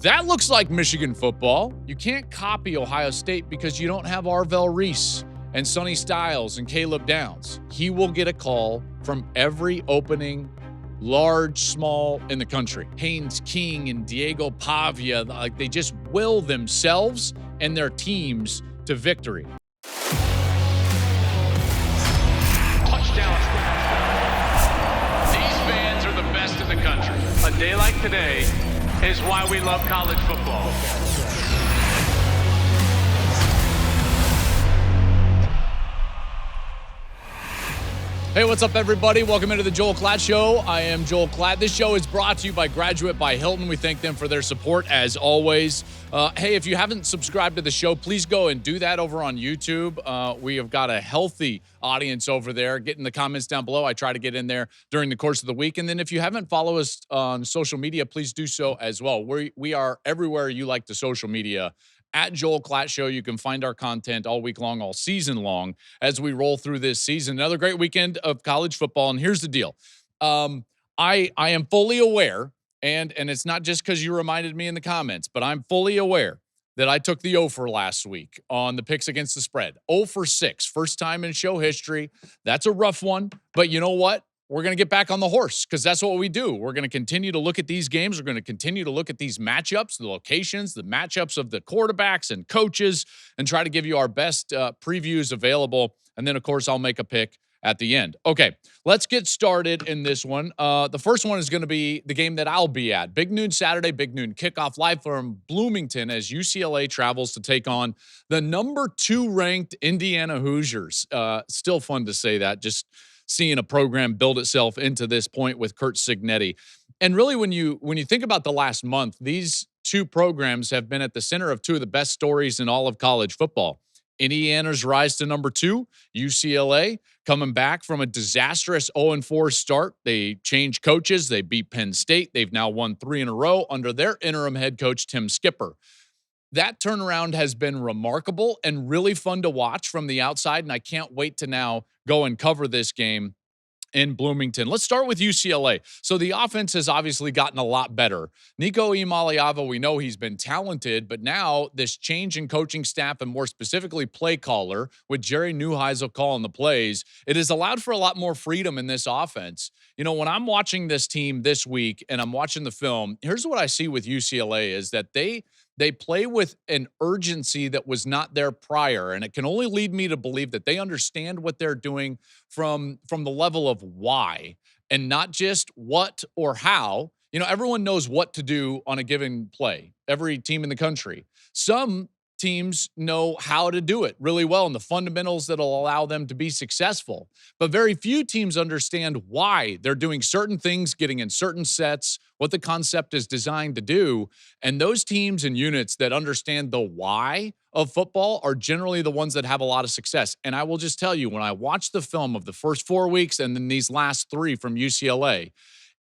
That looks like Michigan football. You can't copy Ohio State because you don't have Arvell Reese and Sonny Styles and Caleb Downs. He will get a call from every opening, large, small, in the country. Haynes King and Diego Pavia, like they just will themselves and their teams to victory. Touchdown. These fans are the best in the country. A day like today is why we love college football. Hey, what's up, everybody? Welcome into the Joel Klatt Show. I am Joel Klatt. This show is brought to you by Graduate by Hilton. We thank them for their support, as always. Hey, if you haven't subscribed to the show, please go and do that over on YouTube. We have got a healthy audience over there. Get in the comments down below. I try to get in there during the course of the week. And then if you haven't followed us on social media, please do so as well. We are everywhere you like the social media. At Joel Klatt Show, you can find our content all week long, all season long, as we roll through this season. Another great weekend of college football. And here's the deal. I am fully aware, and it's not just because you reminded me in the comments, but I'm fully aware that I took the O for last week on the picks against the spread. 0 for 6, first time in show history. That's a rough one, but you know what? We're going to get back on the horse because that's what we do. We're going to continue to look at these games. We're going to continue to look at these matchups, the locations, the matchups of the quarterbacks and coaches, and try to give you our best previews available. And then, of course, I'll make a pick at the end. Okay, let's get started in this one. The first one is going to be the game that I'll be at. Big noon Saturday, big noon kickoff live from Bloomington as UCLA travels to take on the number 2 ranked Indiana Hoosiers. Still fun to say that, just seeing a program build itself into this point with Curt Cignetti. And really, when you think about the last month, these two programs have been at the center of two of the best stories in all of college football. Indiana's rise to number 2, UCLA coming back from a disastrous 0-4 start. They changed coaches. They beat Penn State. They've now won 3 in a row under their interim head coach, Tim Skipper. That turnaround has been remarkable and really fun to watch from the outside, and I can't wait to now go and cover this game in Bloomington. Let's start with UCLA. So the offense has obviously gotten a lot better. Nico Iamaleava, we know he's been talented, but now this change in coaching staff and more specifically play caller with Jerry Neuheisel calling the plays, it has allowed for a lot more freedom in this offense. You know, when I'm watching this team this week and I'm watching the film, here's what I see with UCLA is that they play with an urgency that was not there prior, and it can only lead me to believe that they understand what they're doing from the level of why and not just what or how. You know, everyone knows what to do on a given play, every team in the country. Some teams know how to do it really well and the fundamentals that'll allow them to be successful. But very few teams understand why they're doing certain things, getting in certain sets, what the concept is designed to do. And those teams and units that understand the why of football are generally the ones that have a lot of success. And I will just tell you, when I watch the film of the first 4 weeks and then these last 3 from UCLA,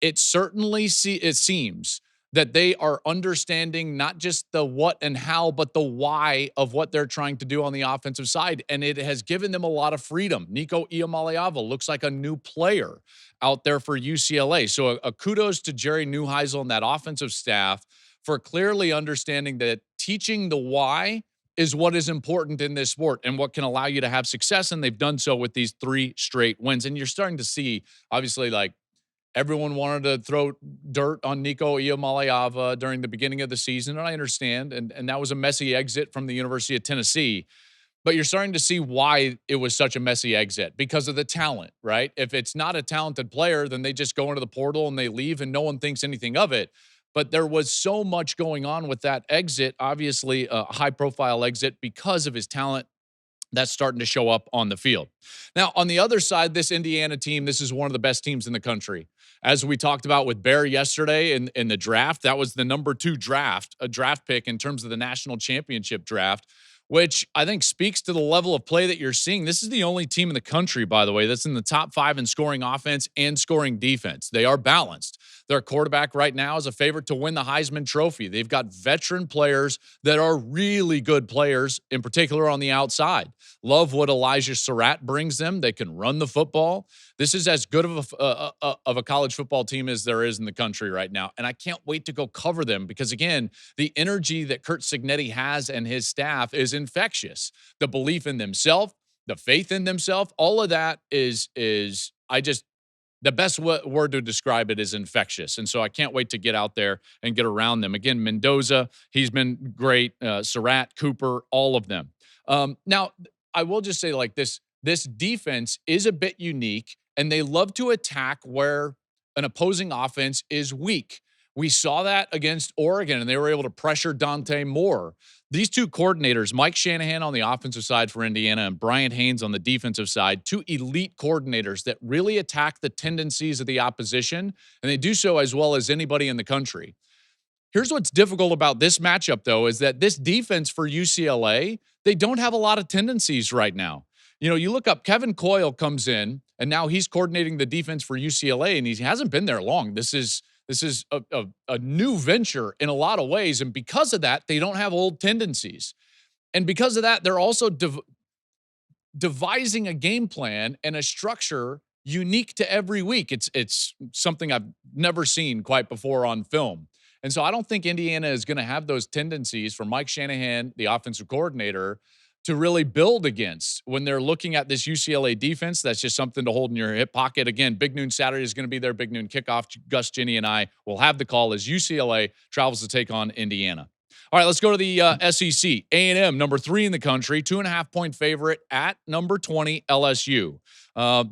it certainly seems that they are understanding not just the what and how, but the why of what they're trying to do on the offensive side. And it has given them a lot of freedom. Nico Iamaleava looks like a new player out there for UCLA. So a kudos to Jerry Neuheisel and that offensive staff for clearly understanding that teaching the why is what is important in this sport and what can allow you to have success. And they've done so with these 3 straight wins. And you're starting to see, obviously, like, everyone wanted to throw dirt on Nico Iamaleava during the beginning of the season, and I understand, and that was a messy exit from the University of Tennessee. But you're starting to see why it was such a messy exit, because of the talent, right? If it's not a talented player, then they just go into the portal and they leave and no one thinks anything of it. But there was so much going on with that exit, obviously a high-profile exit because of his talent. That's starting to show up on the field. Now, on the other side, this Indiana team, this is one of the best teams in the country. As we talked about with Bear yesterday in the draft, that was the number 2 draft pick in terms of the national championship draft, which I think speaks to the level of play that you're seeing. This is the only team in the country, by the way, that's in the top 5 in scoring offense and scoring defense. They are balanced. Their quarterback right now is a favorite to win the Heisman Trophy. They've got veteran players that are really good players, in particular on the outside. Love what Elijah Surratt brings them. They can run the football. This is as good of a college football team as there is in the country right now. And I can't wait to go cover them because, again, the energy that Kurt Cignetti has and his staff is infectious. The belief in themselves, the faith in themselves, all of that is the best word to describe it is infectious. And so I can't wait to get out there and get around them. Again, Mendoza, he's been great. Surratt, Cooper, all of them. Now, I will just say like this defense is a bit unique, and they love to attack where an opposing offense is weak. We saw that against Oregon, and they were able to pressure Dante Moore. These two coordinators, Mike Shanahan on the offensive side for Indiana and Bryant Haynes on the defensive side, two elite coordinators that really attack the tendencies of the opposition, and they do so as well as anybody in the country. Here's what's difficult about this matchup, though, is that this defense for UCLA, they don't have a lot of tendencies right now. You know, you look up, Kevin Coyle comes in, and now he's coordinating the defense for UCLA, and he hasn't been there long. This is a new venture in a lot of ways, and because of that, they don't have old tendencies. And because of that, they're also devising a game plan and a structure unique to every week. It's something I've never seen quite before on film. And so I don't think Indiana is going to have those tendencies for Mike Shanahan, the offensive coordinator, to really build against when they're looking at this UCLA defense. That's just something to hold in your hip pocket. Again, Big Noon Saturday is going to be their Big Noon kickoff. Gus, Ginny, and I will have the call as UCLA travels to take on Indiana. All right, let's go to the SEC. A&M, number 3 in the country, 2.5-point favorite at number 20, LSU.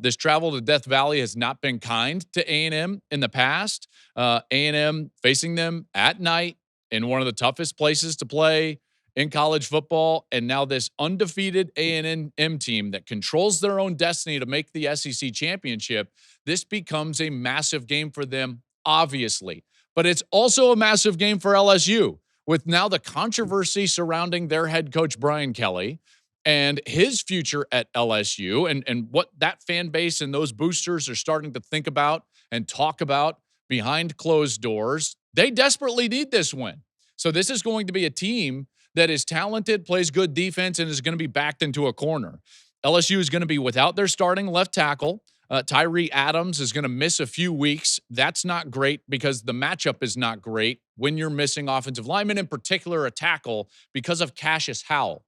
This travel to Death Valley has not been kind to A&M in the past. A&M facing them at night in one of the toughest places to play in college football, and now this undefeated A&M team that controls their own destiny to make the SEC championship, this becomes a massive game for them, obviously. But it's also a massive game for LSU, with now the controversy surrounding their head coach, Brian Kelly, and his future at LSU, and what that fan base and those boosters are starting to think about and talk about behind closed doors. They desperately need this win. So this is going to be a team that is talented, plays good defense, and is going to be backed into a corner. LSU is going to be without their starting left tackle. Tyree Adams is going to miss a few weeks. That's not great because the matchup is not great when you're missing offensive linemen, in particular a tackle, because of Cassius Howell.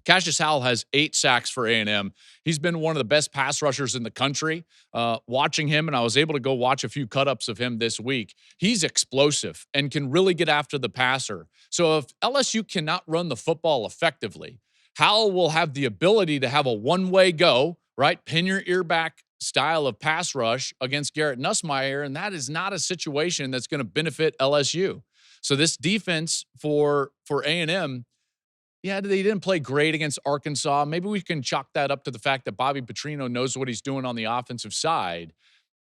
Cassius Howell has 8 sacks for A&M. He's been one of the best pass rushers in the country. Watching him, and I was able to go watch a few cut-ups of him this week, he's explosive and can really get after the passer. So if LSU cannot run the football effectively, Howell will have the ability to have a one-way go, right? Pin your ear back style of pass rush against Garrett Nussmeier, and that is not a situation that's going to benefit LSU. So this defense for A&M, yeah, they didn't play great against Arkansas. Maybe we can chalk that up to the fact that Bobby Petrino knows what he's doing on the offensive side.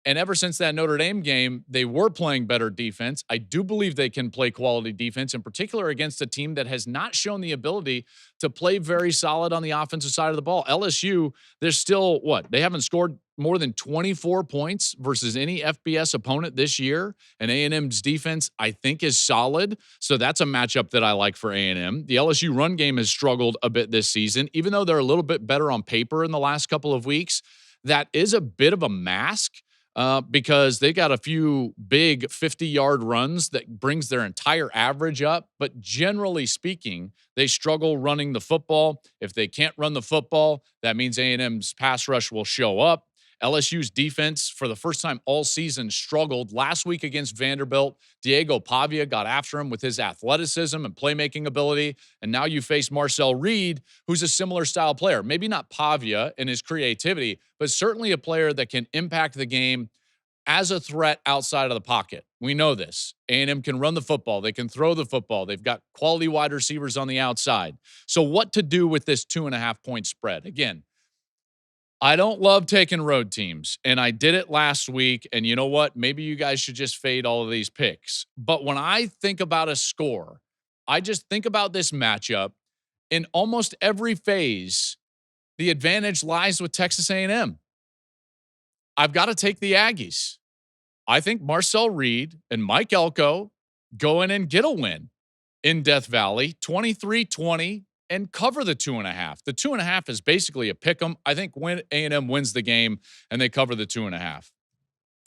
And ever since that Notre Dame game, they were playing better defense. I do believe they can play quality defense, in particular against a team that has not shown the ability to play very solid on the offensive side of the ball. LSU, they're still, they haven't scored more than 24 points versus any FBS opponent this year. And A&M's defense, I think, is solid. So that's a matchup that I like for A&M. The LSU run game has struggled a bit this season, even though they're a little bit better on paper in the last couple of weeks. That is a bit of a mask. Because they got a few big 50-yard runs that brings their entire average up. But generally speaking, they struggle running the football. If they can't run the football, that means A&M's pass rush will show up. LSU's defense, for the first time all season, struggled last week against Vanderbilt. Diego Pavia got after him with his athleticism and playmaking ability. And now you face Marcel Reed, who's a similar style player. Maybe not Pavia in his creativity, but certainly a player that can impact the game as a threat outside of the pocket. We know this. A&M can run the football. They can throw the football. They've got quality wide receivers on the outside. So what to do with this 2.5-point spread? Again, I don't love taking road teams, and I did it last week, and you know what? Maybe you guys should just fade all of these picks. But when I think about a score, I just think about this matchup. In almost every phase, the advantage lies with Texas A&M. I've got to take the Aggies. I think Marcel Reed and Mike Elko go in and get a win in Death Valley, 23-20, and cover the 2.5. The 2.5 is basically a pick 'em. I think when A&M wins the game and they cover the 2.5.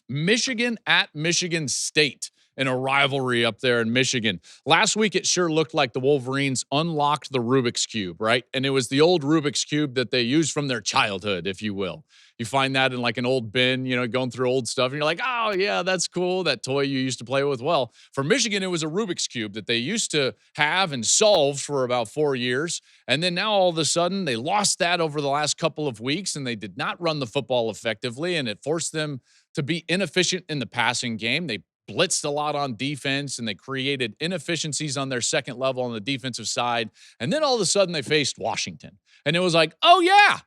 Michigan at Michigan State in a rivalry up there in Michigan. Last week, it sure looked like the Wolverines unlocked the Rubik's Cube, right? And it was the old Rubik's Cube that they used from their childhood, if you will. You find that in like an old bin, going through old stuff, and you're like, oh, yeah, that's cool. That toy you used to play with. Well, for Michigan, it was a Rubik's Cube that they used to have and solve for about 4 years. And then now all of a sudden, they lost that over the last couple of weeks, and they did not run the football effectively, and it forced them to be inefficient in the passing game. They blitzed a lot on defense, and they created inefficiencies on their second level on the defensive side. And then all of a sudden they faced Washington. And it was like, oh, yeah,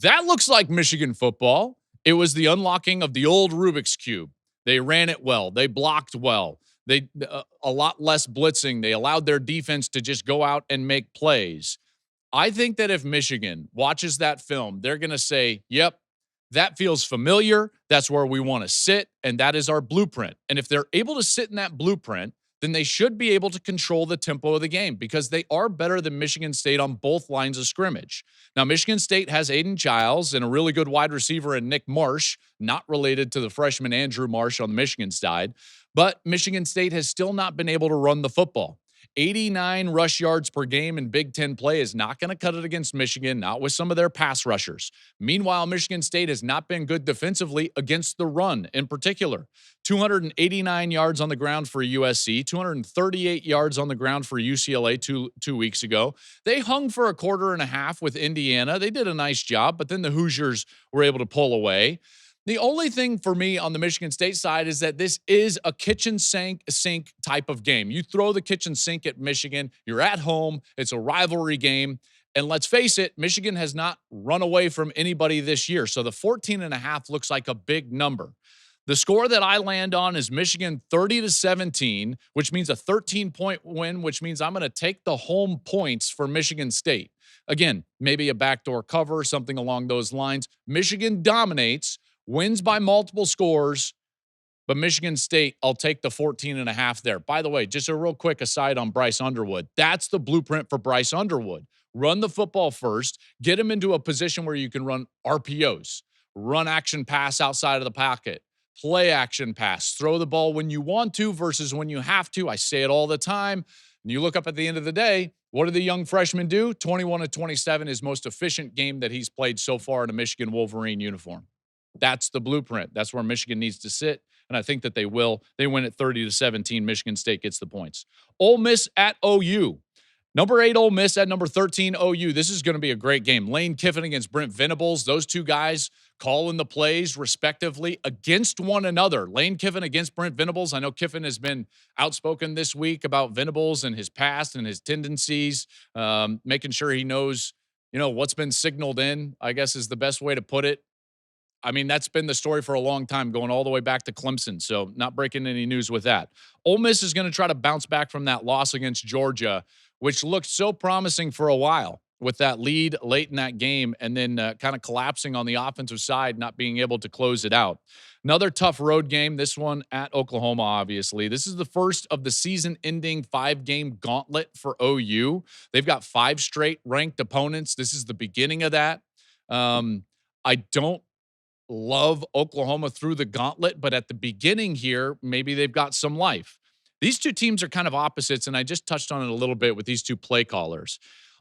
that looks like Michigan football. It was the unlocking of the old Rubik's Cube. They ran it well. They blocked well. They a lot less blitzing. They allowed their defense to just go out and make plays. I think that if Michigan watches that film, they're going to say, yep, that feels familiar. That's where we want to sit, and that is our blueprint. And if they're able to sit in that blueprint, then they should be able to control the tempo of the game because they are better than Michigan State on both lines of scrimmage. Now, Michigan State has Aiden Childs and a really good wide receiver in Nick Marsh, not related to the freshman Andrew Marsh on the Michigan side, but Michigan State has still not been able to run the football. 89 rush yards per game in Big Ten play is not going to cut it against Michigan, not with some of their pass rushers. Meanwhile, Michigan State has not been good defensively against the run in particular. 289 yards on the ground for USC, 238 yards on the ground for UCLA two weeks ago. They hung for a quarter and a half with Indiana. They did a nice job, but then the Hoosiers were able to pull away. The only thing for me on the Michigan State side is that this is a kitchen sink type of game. You throw the kitchen sink at Michigan, you're at home, it's a rivalry game, and let's face it, Michigan has not run away from anybody this year, so the 14.5 looks like a big number. The score that I land on is Michigan 30-17, which means a 13-point win, which means I'm going to take the home points for Michigan State. Again, maybe a backdoor cover, something along those lines. Michigan dominates, wins by multiple scores, but Michigan State, I'll take the 14.5 there. By the way, just a real quick aside on Bryce Underwood. That's the blueprint for Bryce Underwood. Run the football first, get him into a position where you can run RPOs, run action pass outside of the pocket, play action pass, throw the ball when you want to versus when you have to. I say it all the time. And you look up at the end of the day, what do the young freshmen do? 21-27 is most efficient game that he's played so far in a Michigan Wolverine uniform. That's the blueprint. That's where Michigan needs to sit, and I think that they will. They win at 30-17. Michigan State gets the points. Ole Miss at OU. Number 8 Ole Miss at number 13 OU. This is going to be a great game. Lane Kiffin against Brent Venables. Those two guys calling the plays respectively against one another. Lane Kiffin against Brent Venables. I know Kiffin has been outspoken this week about Venables and his past and his tendencies, making sure he knows, what's been signaled in, I guess is the best way to put it. I mean, that's been the story for a long time, going all the way back to Clemson. So not breaking any news with that. Ole Miss is going to try to bounce back from that loss against Georgia, which looked so promising for a while with that lead late in that game and then kind of collapsing on the offensive side, not being able to close it out. Another tough road game, this one at Oklahoma, obviously. This is the first of the season-ending 5-game gauntlet for OU. They've got 5 straight ranked opponents. This is the beginning of that. I don't love Oklahoma through the gauntlet, but at the beginning here, maybe they've got some life. These two teams are kind of opposites, and I just touched on it a little bit with these two play callers.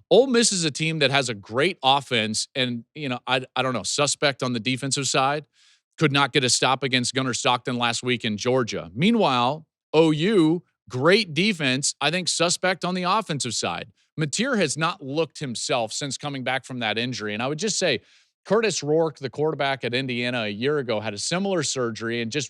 Ole Miss is a team that has a great offense, and, I don't know, suspect on the defensive side. Could not get a stop against Gunnar Stockton last week in Georgia. Meanwhile, OU, great defense, I think suspect on the offensive side. Mateer has not looked himself since coming back from that injury, and I would just say, Curtis Rourke, the quarterback at Indiana a year ago, had a similar surgery and just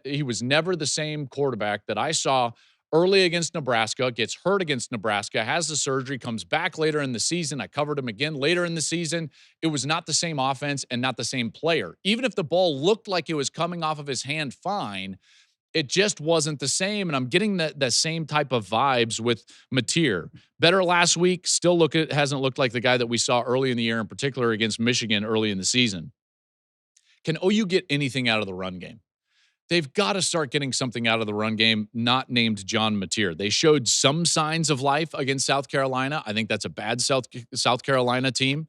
he was never the same quarterback that I saw early against Nebraska, gets hurt against Nebraska, has the surgery, comes back later in the season. I covered him again later in the season. It was not the same offense and not the same player. Even if the ball looked like it was coming off of his hand fine, it just wasn't the same, and I'm getting that same type of vibes with Mateer. Better last week, still hasn't looked like the guy that we saw early in the year, in particular against Michigan early in the season. Can OU get anything out of the run game? they've got to start getting something out of the run game, not named John Mateer. They showed some signs of life against South Carolina. I think that's a bad South Carolina team.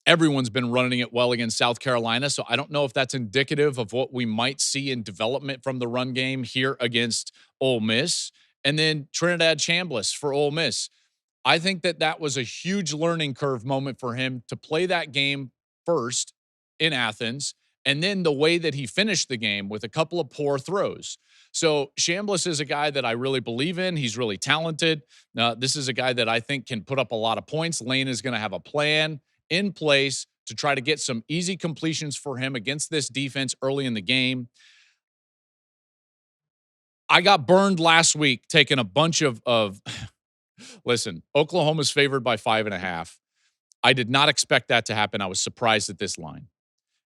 Everyone's been running it well against South Carolina, so I don't know if that's indicative of what we might see in development from the run game here against Ole Miss. And then Trinidad Chambliss for Ole Miss. I think that was a huge learning curve moment for him to play that game first in Athens, and then the way that he finished the game with a couple of poor throws. So Chambliss is a guy that I really believe in. He's really talented. This is a guy that I think can put up a lot of points. Lane is going to have a plan in place to try to get some easy completions for him against this defense early in the game. I got burned last week taking a bunch of listen, Oklahoma's favored by 5.5. I did not expect that to happen. I was surprised at this line.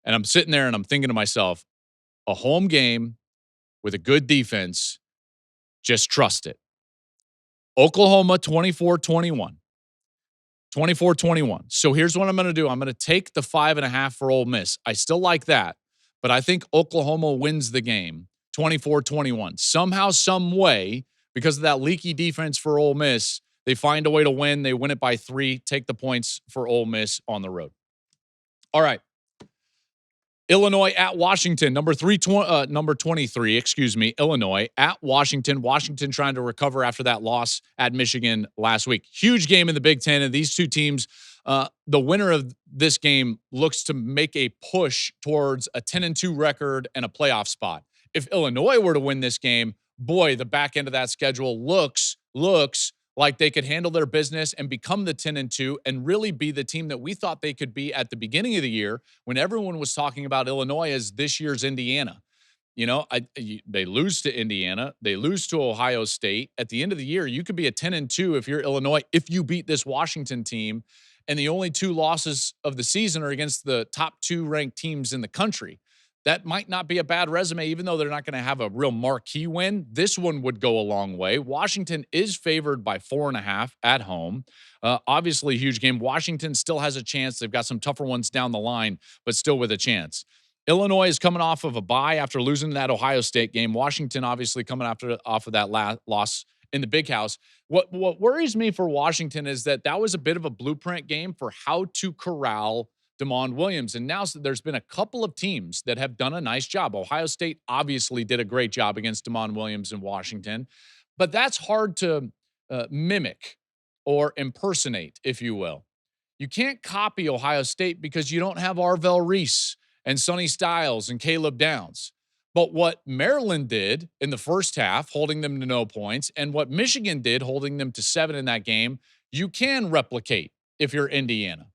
And I'm sitting there and I'm thinking to myself, a home game with a good defense, just trust it. Oklahoma 24-21. 24-21. So here's what I'm going to do. I'm going to take the 5.5 for Ole Miss. I still like that, but I think Oklahoma wins the game 24-21. Somehow, some way, because of that leaky defense for Ole Miss, they find a way to win. They win it by 3, take the points for Ole Miss on the road. All right. Illinois at Washington, number 23, Illinois at Washington. Washington trying to recover after that loss at Michigan last week. Huge game in the Big Ten, and these two teams, the winner of this game looks to make a push towards a 10-2 record and a playoff spot. If Illinois were to win this game, boy, the back end of that schedule looks like they could handle their business and become the 10-2 and really be the team that we thought they could be at the beginning of the year when everyone was talking about Illinois as this year's Indiana. You know, they lose to Indiana. They lose to Ohio State. At the end of the year, you could be a 10-2 if you're Illinois, if you beat this Washington team. And the only 2 losses of the season are against the top 2 ranked teams in the country. That might not be a bad resume, even though they're not going to have a real marquee win. This one would go a long way. Washington is favored by 4.5 at home. Obviously, a huge game. Washington still has a chance. They've got some tougher ones down the line, but still with a chance. Illinois is coming off of a bye after losing that Ohio State game. Washington obviously coming off of that loss in the Big House. What worries me for Washington is that was a bit of a blueprint game for how to corral DeMond Williams. And now there's been a couple of teams that have done a nice job. Ohio State obviously did a great job against DeMond Williams in Washington, but that's hard to mimic or impersonate, if you will. You can't copy Ohio State because you don't have Arvell Reese and Sonny Styles and Caleb Downs. But what Maryland did in the first half, holding them to no points, and what Michigan did, holding them to 7 in that game, you can replicate if you're Indiana.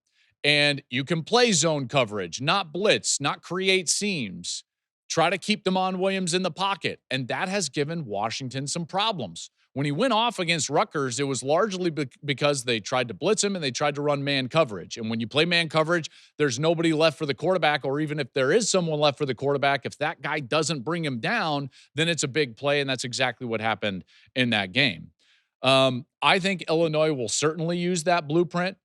And you can play zone coverage, not blitz, not create seams. Try to keep DeMond Williams in the pocket. And that has given Washington some problems. When he went off against Rutgers, it was largely because they tried to blitz him and they tried to run man coverage. And when you play man coverage, there's nobody left for the quarterback, or even if there is someone left for the quarterback, if that guy doesn't bring him down, then it's a big play. And that's exactly what happened in that game. I think Illinois will certainly use that blueprint.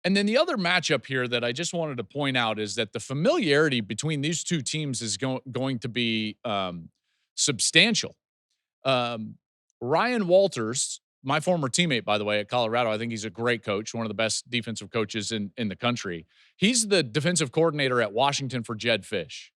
And then the other matchup here that I just wanted to point out is that the familiarity between these two teams is going to be substantial. Ryan Walters, my former teammate, by the way, at Colorado, I think he's a great coach, one of the best defensive coaches in the country. He's the defensive coordinator at Washington for Jed Fish.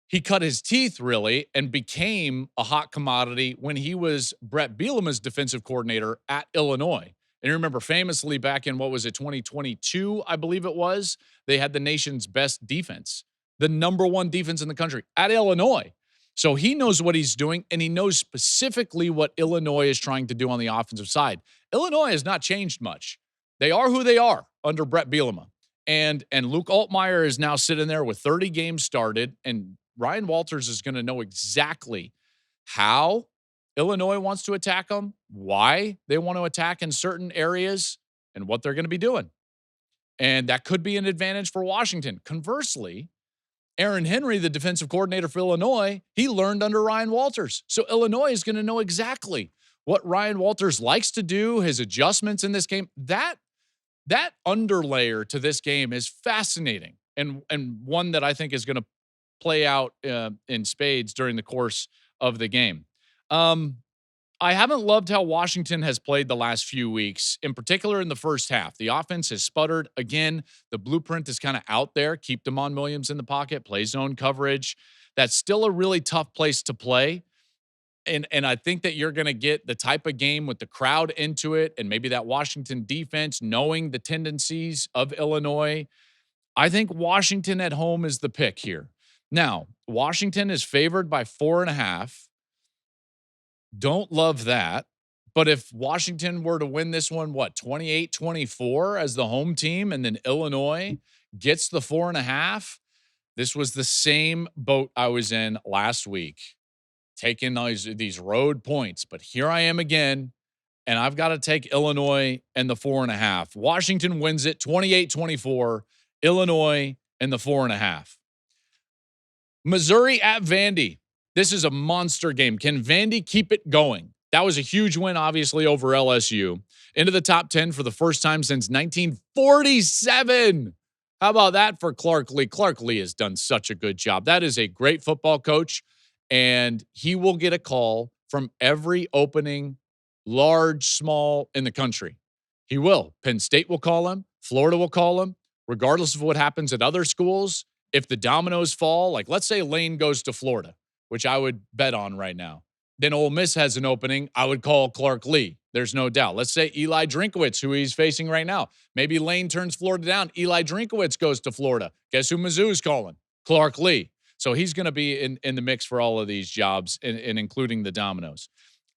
He cut his teeth, really, and became a hot commodity when he was Brett Bielema's defensive coordinator at Illinois. And you remember famously back in, 2022, I believe it was, they had the nation's best defense, the number 1 defense in the country at Illinois. So he knows what he's doing, and he knows specifically what Illinois is trying to do on the offensive side. Illinois has not changed much. They are who they are under Brett Bielema. And Luke Altmaier is now sitting there with 30 games started, and Ryan Walters is going to know exactly how Illinois wants to attack them, why they want to attack in certain areas, and what they're going to be doing. And that could be an advantage for Washington. Conversely, Aaron Henry, the defensive coordinator for Illinois, he learned under Ryan Walters. So Illinois is going to know exactly what Ryan Walters likes to do, his adjustments in this game. That underlayer to this game is fascinating, and one that I think is going to play out in spades during the course of the game. I haven't loved how Washington has played the last few weeks, in particular in the first half. The offense has sputtered. Again, the blueprint is kind of out there. Keep Damon Williams in the pocket, play zone coverage. That's still a really tough place to play. And I think that you're going to get the type of game with the crowd into it and maybe that Washington defense knowing the tendencies of Illinois. I think Washington at home is the pick here. Now, Washington is favored by 4.5. Don't love that. But if Washington were to win this one, 28-24 as the home team, and then Illinois gets the 4.5, this was the same boat I was in last week, taking these road points. But here I am again, and I've got to take Illinois and the 4.5. Washington wins it 28-24, Illinois and the 4.5. Missouri at Vandy. This is a monster game. Can Vandy keep it going? That was a huge win, obviously, over LSU. Into the top 10 for the first time since 1947. How about that for Clark Lee? Clark Lee has done such a good job. That is a great football coach, and he will get a call from every opening, large, small, in the country. He will. Penn State will call him. Florida will call him. Regardless of what happens at other schools, if the dominoes fall, like let's say Lane goes to Florida, which I would bet on right now. Then Ole Miss has an opening. I would call Clark Lee. There's no doubt. Let's say Eli Drinkowitz, who he's facing right now. Maybe Lane turns Florida down. Eli Drinkowitz goes to Florida. Guess who Mizzou's calling? Clark Lee. So he's going to be in the mix for all of these jobs, and including the dominoes.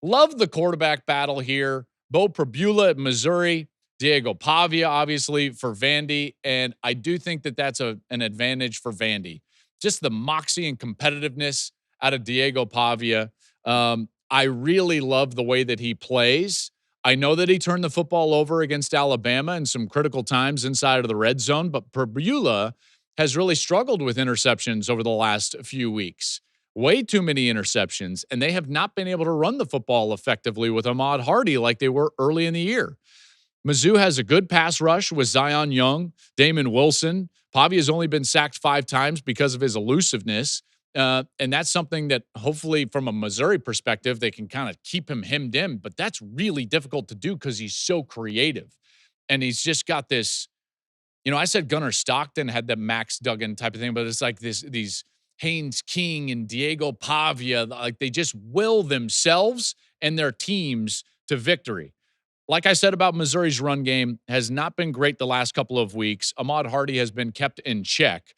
Love the quarterback battle here. Bo Prabula at Missouri. Diego Pavia, obviously, for Vandy. And I do think that that's an advantage for Vandy. Just the moxie and competitiveness out of Diego Pavia. I really love the way that he plays. I know that he turned the football over against Alabama in some critical times inside of the red zone, but Prabula has really struggled with interceptions over the last few weeks. Way too many interceptions, and they have not been able to run the football effectively with Ahmad Hardy like they were early in the year. Mizzou has a good pass rush with Zion Young, Damon Wilson. Pavia has only been sacked 5 times because of his elusiveness. And that's something that hopefully from a Missouri perspective, they can kind of keep him hemmed in. But that's really difficult to do because he's so creative. And he's just got this, I said Gunnar Stockton had the Max Duggan type of thing, but it's like these Haynes King and Diego Pavia, like they just will themselves and their teams to victory. Like I said about Missouri's run game, has not been great the last couple of weeks. Ahmad Hardy has been kept in check.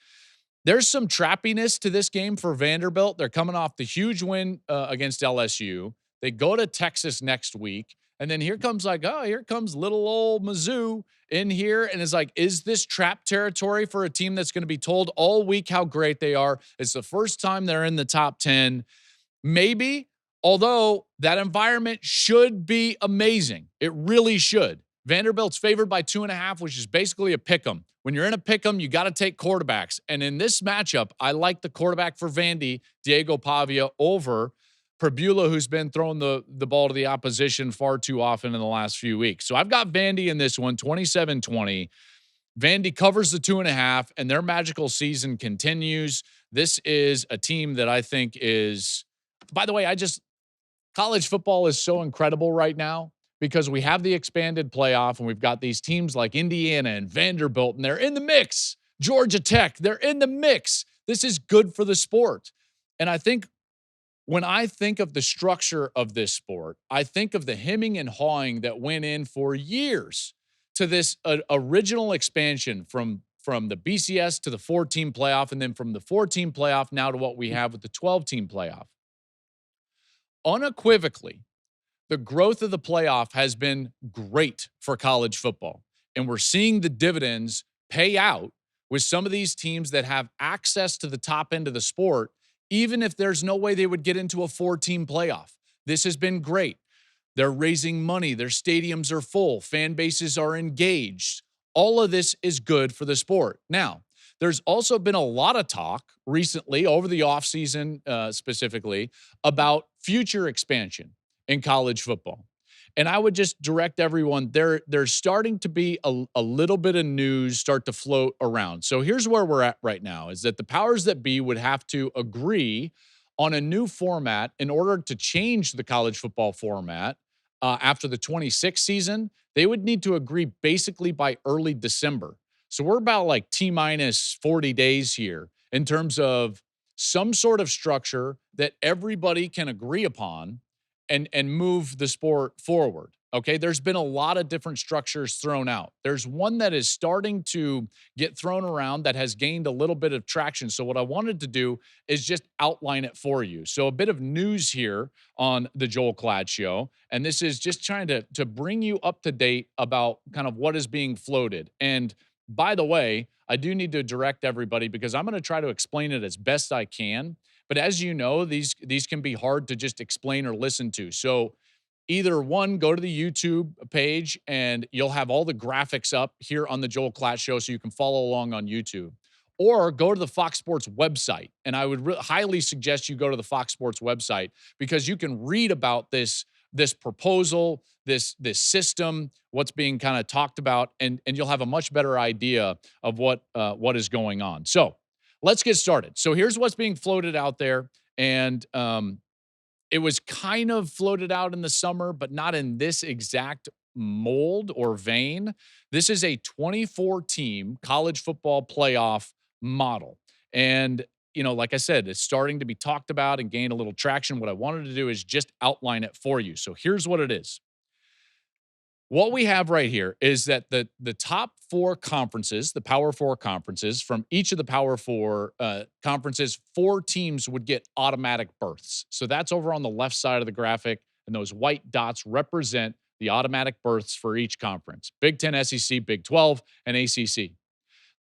There's some trappiness to this game for Vanderbilt. They're coming off the huge win against LSU. They go to Texas next week. And then here comes here comes little old Mizzou in here. And it's like, is this trap territory for a team that's going to be told all week how great they are? It's the first time they're in the top 10. Maybe. Although that environment should be amazing. It really should. Vanderbilt's favored by 2.5, which is basically a pick'em. When you're in a pick'em, you got to take quarterbacks. And in this matchup, I like the quarterback for Vandy, Diego Pavia, over Prabula, who's been throwing the ball to the opposition far too often in the last few weeks. So I've got Vandy in this one, 27-20. Vandy covers the 2.5, and their magical season continues. This is a team that I think is, by the way, college football is so incredible right now because we have the expanded playoff and we've got these teams like Indiana and Vanderbilt, and they're in the mix. Georgia Tech, they're in the mix. This is good for the sport. And I think when I think of the structure of this sport, I think of the hemming and hawing that went in for years to this original expansion from the BCS to the 4-team playoff, and then from the 4-team playoff now to what we have with the 12-team playoff. Unequivocally, the growth of the playoff has been great for college football. And we're seeing the dividends pay out with some of these teams that have access to the top end of the sport, even if there's no way they would get into a 4-team playoff. This has been great. They're raising money. Their stadiums are full. Fan bases are engaged. All of this is good for the sport. Now, there's also been a lot of talk recently over the offseason specifically about future expansion in college football. And I would just direct everyone, there's starting to be a little bit of news start to float around. So here's where we're at right now, is that the powers that be would have to agree on a new format in order to change the college football format after the 26th season. They would need to agree basically by early December. So we're about like T minus 40 days here in terms of some sort of structure that everybody can agree upon and move the sport forward. Okay, there's been a lot of different structures thrown out. There's one that is starting to get thrown around that has gained a little bit of traction. So what I wanted to do is just outline it for you. So a bit of news here on the Joel Klatt Show, and this is just trying to bring you up to date about kind of what is being floated. And by the way, I do need to direct everybody because I'm going to try to explain it as best I can. But as you know, these can be hard to just explain or listen to. So either one, go to the YouTube page and you'll have all the graphics up here on the Joel Klatt Show so you can follow along on YouTube. Or go to the Fox Sports website. And I would highly suggest you go to the Fox Sports website because you can read about this proposal, this system, what's being kind of talked about, and you'll have a much better idea of what is going on. So let's get started. So here's what's being floated out there. And it was kind of floated out in the summer, but not in this exact mold or vein. This is a 24-team college football playoff model. And, like I said, it's starting to be talked about and gain a little traction. What I wanted to do is just outline it for you. So here's what it is. What we have right here is that the top four conferences, the Power Four conferences, from each of the Power Four conferences, 4 teams would get automatic berths. So that's over on the left side of the graphic, and those white dots represent the automatic berths for each conference: Big Ten, SEC, Big 12, and ACC.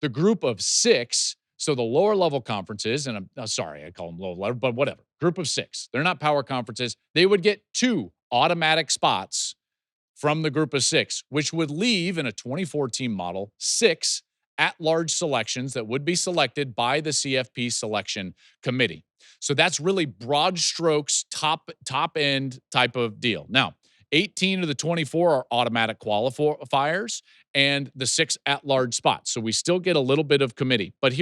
The group of 6, so the lower level conferences, and I'm sorry, I call them lower level, but whatever, group of 6, they're not power conferences, they would get 2 automatic spots from the group of 6, which would leave in a 24-team model 6 at-large selections that would be selected by the CFP selection committee. So that's really broad strokes, top end type of deal. Now, 18 of the 24 are automatic qualifiers and the 6 at-large spots. So we still get a little bit of committee. But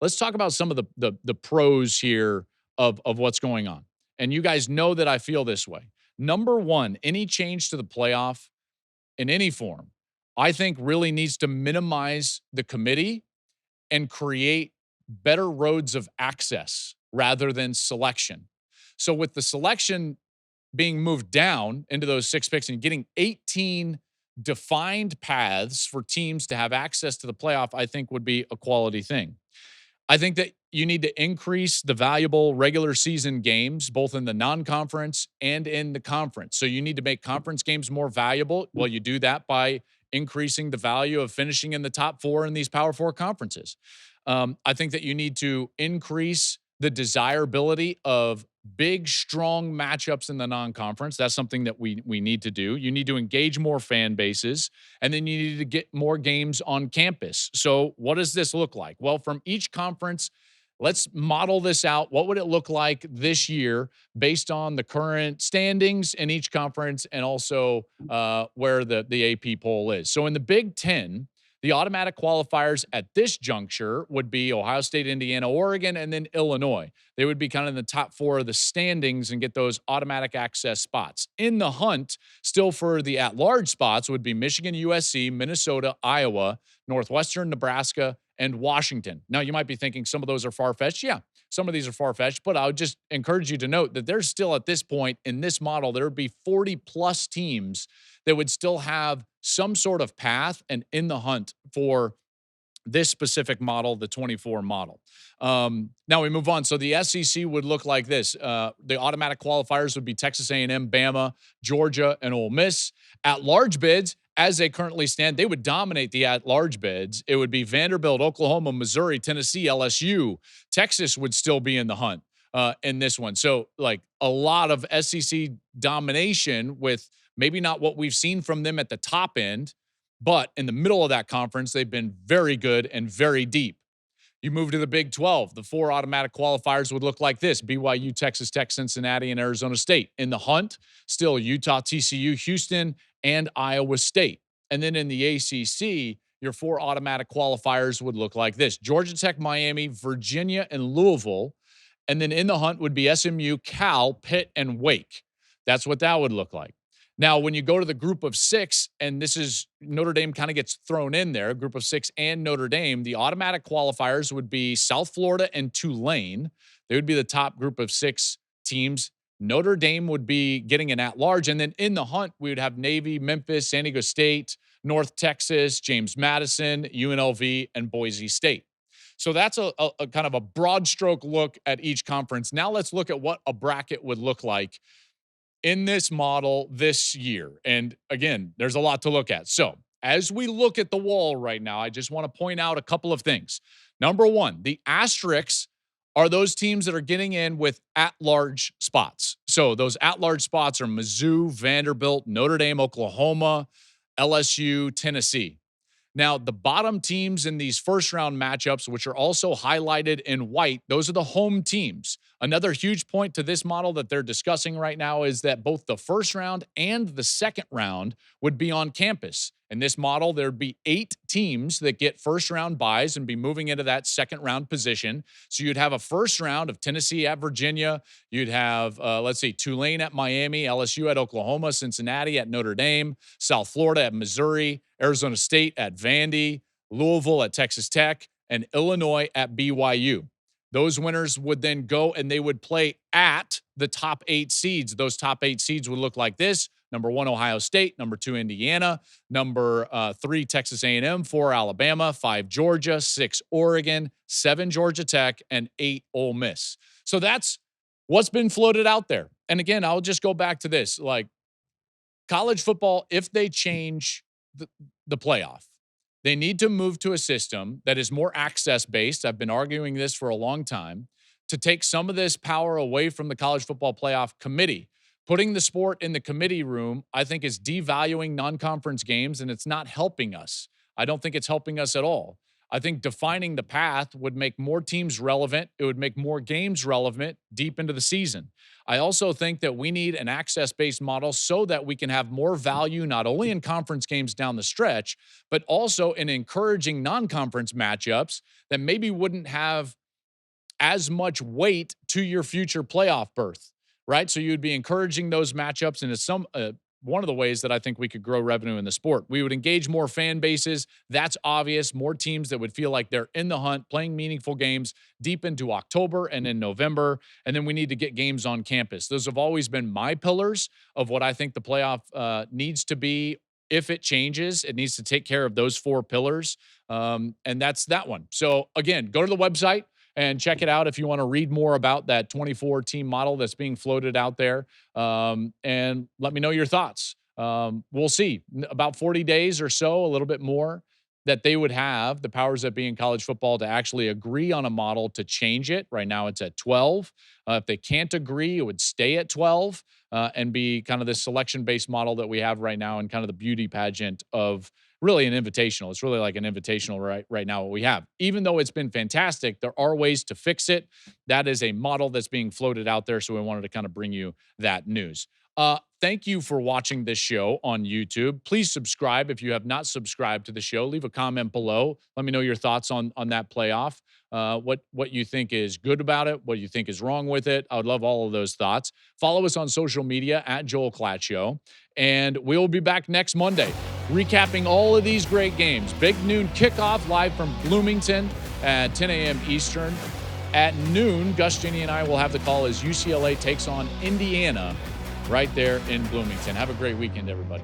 let's talk about some of the pros here of what's going on. And you guys know that I feel this way. Number one, any change to the playoff in any form, I think really needs to minimize the committee and create better roads of access rather than selection. So with the selection being moved down into those 6 picks and getting 18 defined paths for teams to have access to the playoff, I think would be a quality thing. I think that you need to increase the valuable regular season games, both in the non-conference and in the conference. So you need to make conference games more valuable. Well, you do that by increasing the value of finishing in the top 4 in these Power 4 conferences. I think that you need to increase the desirability of big, strong matchups in the non-conference. That's something that we need to do. You need to engage more fan bases, and then you need to get more games on campus. So what does this look like? Well, from each conference, let's model this out. What would it look like this year based on the current standings in each conference and also where the AP poll is? So in the Big Ten, the automatic qualifiers at this juncture would be Ohio State, Indiana, Oregon, and then Illinois. They would be kind of in the top 4 of the standings and get those automatic access spots. In the hunt, still for the at-large spots, would be Michigan, USC, Minnesota, Iowa, Northwestern, Nebraska, and Washington. Now, you might be thinking some of those are far-fetched. Yeah, some of these are far-fetched, but I would just encourage you to note that there's still, at this point in this model, there would be 40-plus teams that would still have some sort of path and in the hunt for this specific model, the 24 model. Now we move on. So the SEC would look like this. The automatic qualifiers would be Texas A&M, Bama, Georgia, and Ole Miss. At-large bids, as they currently stand, they would dominate the at-large bids. It would be Vanderbilt, Oklahoma, Missouri, Tennessee, LSU. Texas would still be in the hunt in this one. So like a lot of SEC domination with maybe not what we've seen from them at the top end, but in the middle of that conference, they've been very good and very deep. You move to the Big 12. The 4 automatic qualifiers would look like this: BYU, Texas Tech, Cincinnati, and Arizona State. In the hunt, still Utah, TCU, Houston, and Iowa State. And then in the ACC, your 4 automatic qualifiers would look like this: Georgia Tech, Miami, Virginia, and Louisville. And then in the hunt would be SMU, Cal, Pitt, and Wake. That's what that would look like. Now, when you go to the group of 6, and this is Notre Dame kind of gets thrown in there, group of 6 and Notre Dame, the automatic qualifiers would be South Florida and Tulane. They would be the top group of 6 teams. Notre Dame would be getting an at-large. And then in the hunt, we would have Navy, Memphis, San Diego State, North Texas, James Madison, UNLV, and Boise State. So that's a kind of a broad stroke look at each conference. Now let's look at what a bracket would look like in this model this year. And again, there's a lot to look at. So as we look at the wall right now, I just want to point out a couple of things. Number one, the asterisks are those teams that are getting in with at-large spots. So those at-large spots are Mizzou, Vanderbilt, Notre Dame, Oklahoma, LSU, Tennessee. Now, the bottom teams in these first-round matchups, which are also highlighted in white, those are the home teams. Another huge point to this model that they're discussing right now is that both the first round and the second round would be on campus. In this model, there'd be 8 teams that get first-round buys and be moving into that second-round position. So you'd have a first round of Tennessee at Virginia. You'd have, Tulane at Miami, LSU at Oklahoma, Cincinnati at Notre Dame, South Florida at Missouri, Arizona State at Vandy, Louisville at Texas Tech, and Illinois at BYU. Those winners would then go and they would play at the top 8 seeds. Those top 8 seeds would look like this: number 1, Ohio State; number 2, Indiana; number 3, Texas A&M; 4, Alabama; 5, Georgia; 6, Oregon; 7, Georgia Tech; and 8, Ole Miss. So that's what's been floated out there. And again, I'll just go back to this. Like, college football, if they change the playoff, they need to move to a system that is more access-based. I've been arguing this for a long time, to take some of this power away from the College Football Playoff Committee. Putting the sport in the committee room, I think, is devaluing non-conference games, and it's not helping us. I don't think it's helping us at all. I think defining the path would make more teams relevant. It would make more games relevant deep into the season. I also think that we need an access-based model so that we can have more value, not only in conference games down the stretch, but also in encouraging non-conference matchups that maybe wouldn't have as much weight to your future playoff berth, right? So you'd be encouraging those matchups, and it's one of the ways that I think we could grow revenue in the sport. We would engage more fan bases. That's obvious. More teams that would feel like they're in the hunt, playing meaningful games deep into October and in November. And then we need to get games on campus. Those have always been my pillars of what I think the playoff needs to be. If it changes, it needs to take care of those 4 pillars. And that's that one. So again, go to the website and check it out if you want to read more about that 24-team model that's being floated out there. And let me know your thoughts. We'll see. About 40 days or so, a little bit more, that they would have the powers that be in college football to actually agree on a model to change it. Right now it's at 12. If they can't agree, it would stay at 12 and be kind of this selection-based model that we have right now, and kind of the beauty pageant of really an invitational. It's really like an invitational right now what we have. Even though it's been fantastic, there are ways to fix it. That is a model that's being floated out there, so we wanted to kind of bring you that news. Thank you for watching this show on YouTube. Please subscribe if you have not subscribed to the show. Leave a comment below. Let me know your thoughts on that playoff. What you think is good about it, what you think is wrong with it. I would love all of those thoughts. Follow us on social media at Joel Klatt Show. And we'll be back next Monday, recapping all of these great games. Big noon kickoff live from Bloomington at 10 a.m. Eastern. At noon, Gus, Jenny, and I will have the call as UCLA takes on Indiana right there in Bloomington. Have a great weekend, everybody.